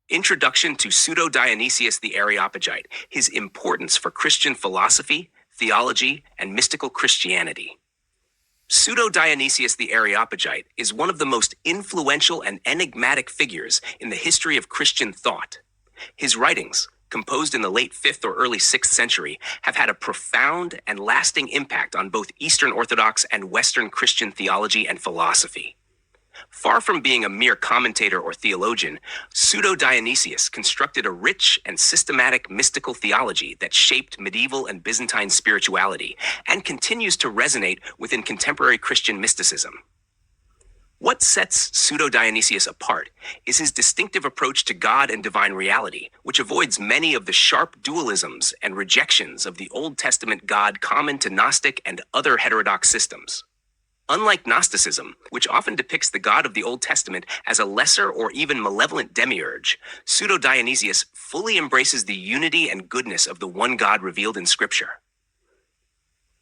Introduction to Pseudo-Dionysius the Areopagite, his importance for Christian philosophy, theology, and mystical Christianity. Pseudo-Dionysius the Areopagite is one of the most influential and enigmatic figures in the history of Christian thought. His writings, composed in the late 5th or early 6th century, have had a profound and lasting impact on both Eastern Orthodox and Western Christian theology and philosophy. Far from being a mere commentator or theologian, Pseudo-Dionysius constructed a rich and systematic mystical theology that shaped medieval and Byzantine spirituality and continues to resonate within contemporary Christian mysticism. What sets Pseudo-Dionysius apart is his distinctive approach to God and divine reality, which avoids many of the sharp dualisms and rejections of the Old Testament God common to Gnostic and other heterodox systems. Unlike Gnosticism, which often depicts the God of the Old Testament as a lesser or even malevolent demiurge, Pseudo-Dionysius fully embraces the unity and goodness of the one God revealed in Scripture.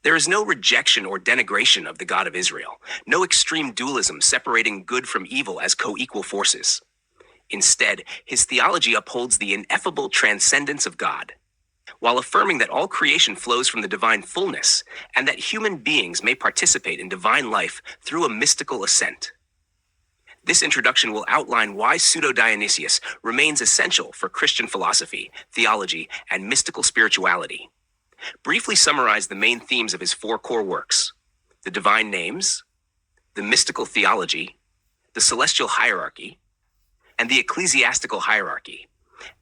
There is no rejection or denigration of the God of Israel, no extreme dualism separating good from evil as coequal forces. Instead, his theology upholds the ineffable transcendence of God, while affirming that all creation flows from the divine fullness and that human beings may participate in divine life through a mystical ascent. This introduction will outline why Pseudo-Dionysius remains essential for Christian philosophy, theology, and mystical spirituality. Briefly summarize the main themes of his 4 core works: the divine names, the mystical theology, the celestial hierarchy, and the ecclesiastical hierarchy,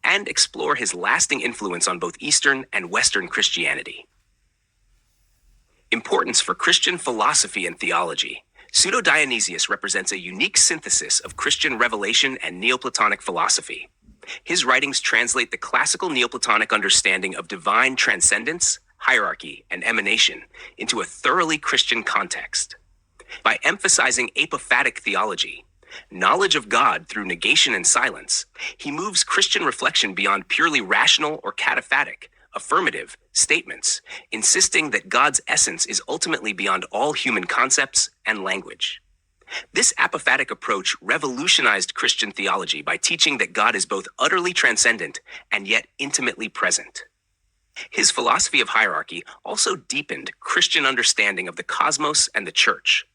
and explore his lasting influence on both Eastern and Western Christianity. Importance for Christian philosophy and theology. Pseudo-Dionysius represents a unique synthesis of Christian revelation and Neoplatonic philosophy. His writings translate the classical Neoplatonic understanding of divine transcendence, hierarchy, and emanation into a thoroughly Christian context. By emphasizing apophatic theology, knowledge of God through negation and silence, he moves Christian reflection beyond purely rational or cataphatic, affirmative statements, insisting that God's essence is ultimately beyond all human concepts and language. This apophatic approach revolutionized Christian theology by teaching that God is both utterly transcendent and yet intimately present. His philosophy of hierarchy also deepened Christian understanding of the cosmos and the church.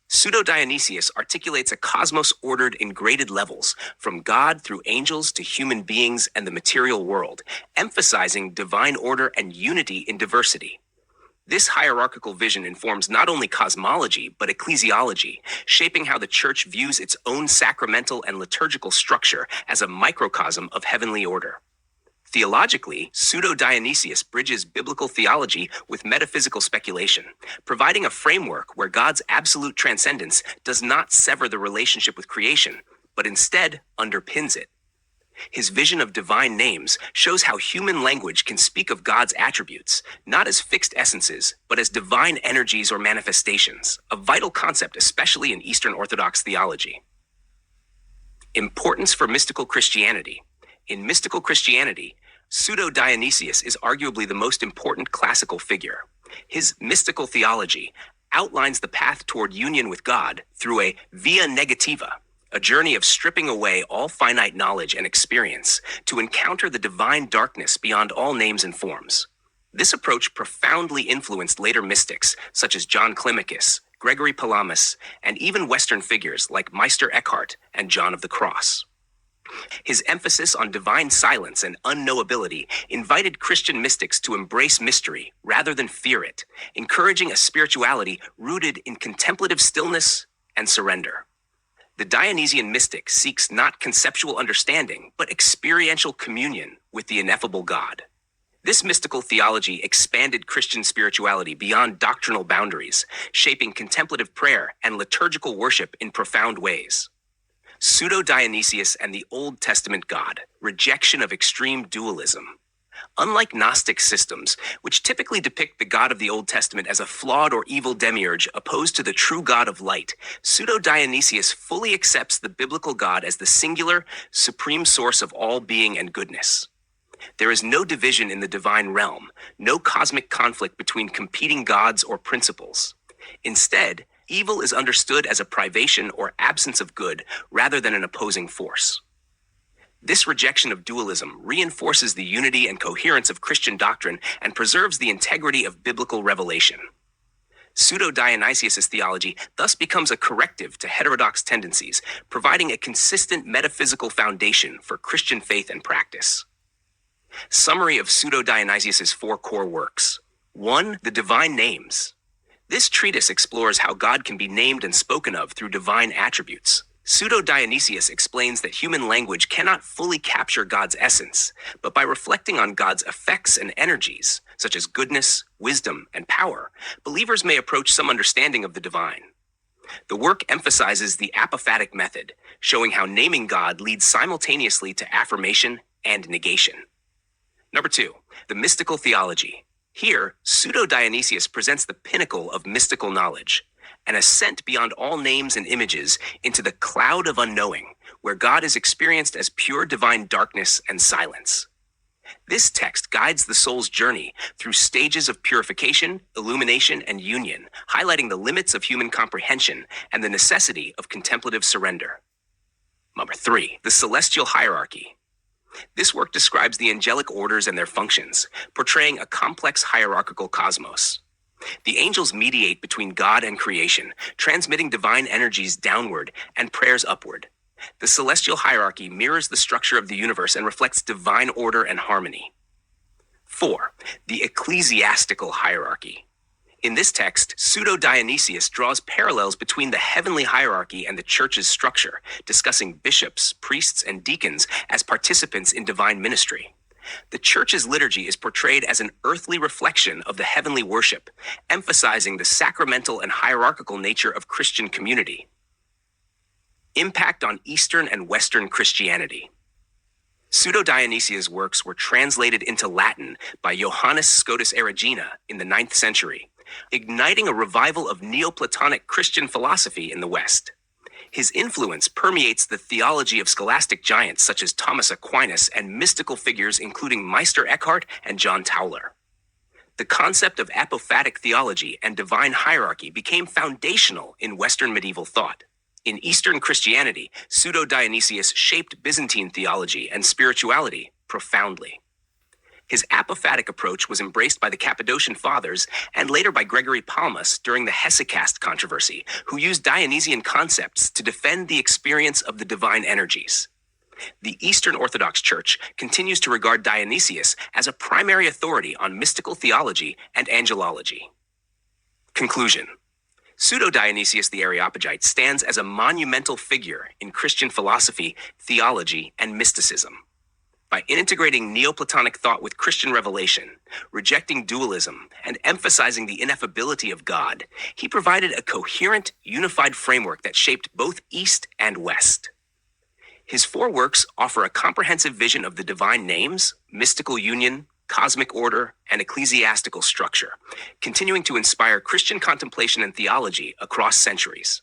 Pseudo-Dionysius articulates a cosmos ordered in graded levels, from God through angels to human beings and the material world, emphasizing divine order and unity in diversity. This hierarchical vision informs not only cosmology, but ecclesiology, shaping how the church views its own sacramental and liturgical structure as a microcosm of heavenly order. Theologically, Pseudo-Dionysius bridges biblical theology with metaphysical speculation, providing a framework where God's absolute transcendence does not sever the relationship with creation, but instead underpins it. His vision of divine names shows how human language can speak of God's attributes, not as fixed essences, but as divine energies or manifestations, a vital concept especially in Eastern Orthodox theology. Importance for mystical Christianity. In mystical Christianity, Pseudo-Dionysius is arguably the most important classical figure. His mystical theology outlines the path toward union with God through a via negativa, a journey of stripping away all finite knowledge and experience to encounter the divine darkness beyond all names and forms. This approach profoundly influenced later mystics such as John Climacus, Gregory Palamas, and even Western figures like Meister Eckhart and John of the Cross. His emphasis on divine silence and unknowability invited Christian mystics to embrace mystery rather than fear it, encouraging a spirituality rooted in contemplative stillness and surrender. The Dionysian mystic seeks not conceptual understanding, but experiential communion with the ineffable God. This mystical theology expanded Christian spirituality beyond doctrinal boundaries, shaping contemplative prayer and liturgical worship in profound ways. Pseudo-Dionysius and the Old Testament God, rejection of extreme dualism. Unlike Gnostic systems, which typically depict the God of the Old Testament as a flawed or evil demiurge opposed to the true God of light, Pseudo-Dionysius fully accepts the biblical God as the singular, supreme source of all being and goodness. There is no division in the divine realm, no cosmic conflict between competing gods or principles. Instead, evil is understood as a privation or absence of good rather than an opposing force. This rejection of dualism reinforces the unity and coherence of Christian doctrine and preserves the integrity of biblical revelation. Pseudo-Dionysius' theology thus becomes a corrective to heterodox tendencies, providing a consistent metaphysical foundation for Christian faith and practice. Summary of Pseudo-Dionysius' four core works. 1. The Divine Names. This treatise explores how God can be named and spoken of through divine attributes. Pseudo-Dionysius explains that human language cannot fully capture God's essence, but by reflecting on God's effects and energies, such as goodness, wisdom, and power, believers may approach some understanding of the divine. The work emphasizes the apophatic method, showing how naming God leads simultaneously to affirmation and negation. 2. The Mystical Theology. Here, Pseudo-Dionysius presents the pinnacle of mystical knowledge, an ascent beyond all names and images into the cloud of unknowing, where God is experienced as pure divine darkness and silence. This text guides the soul's journey through stages of purification, illumination, and union, highlighting the limits of human comprehension and the necessity of contemplative surrender. 3. The Celestial Hierarchy. This work describes the angelic orders and their functions, portraying a complex hierarchical cosmos. The angels mediate between God and creation, transmitting divine energies downward and prayers upward. The celestial hierarchy mirrors the structure of the universe and reflects divine order and harmony. 4. The Ecclesiastical Hierarchy. In this text, Pseudo-Dionysius draws parallels between the heavenly hierarchy and the church's structure, discussing bishops, priests, and deacons as participants in divine ministry. The church's liturgy is portrayed as an earthly reflection of the heavenly worship, emphasizing the sacramental and hierarchical nature of Christian community. Impact on Eastern and Western Christianity. Pseudo-Dionysius' works were translated into Latin by Johannes Scotus Erigena in the 9th century, igniting a revival of Neoplatonic Christian philosophy in the West. His influence permeates the theology of scholastic giants such as Thomas Aquinas and mystical figures including Meister Eckhart and John Tauler. The concept of apophatic theology and divine hierarchy became foundational in Western medieval thought. In Eastern Christianity, Pseudo-Dionysius shaped Byzantine theology and spirituality profoundly. His apophatic approach was embraced by the Cappadocian Fathers and later by Gregory Palamas during the Hesychast controversy, who used Dionysian concepts to defend the experience of the divine energies. The Eastern Orthodox Church continues to regard Dionysius as a primary authority on mystical theology and angelology. Conclusion. Pseudo-Dionysius the Areopagite stands as a monumental figure in Christian philosophy, theology, and mysticism. By integrating Neoplatonic thought with Christian revelation, rejecting dualism, and emphasizing the ineffability of God, he provided a coherent, unified framework that shaped both East and West. His four works offer a comprehensive vision of the divine names, mystical union, cosmic order, and ecclesiastical structure, continuing to inspire Christian contemplation and theology across centuries.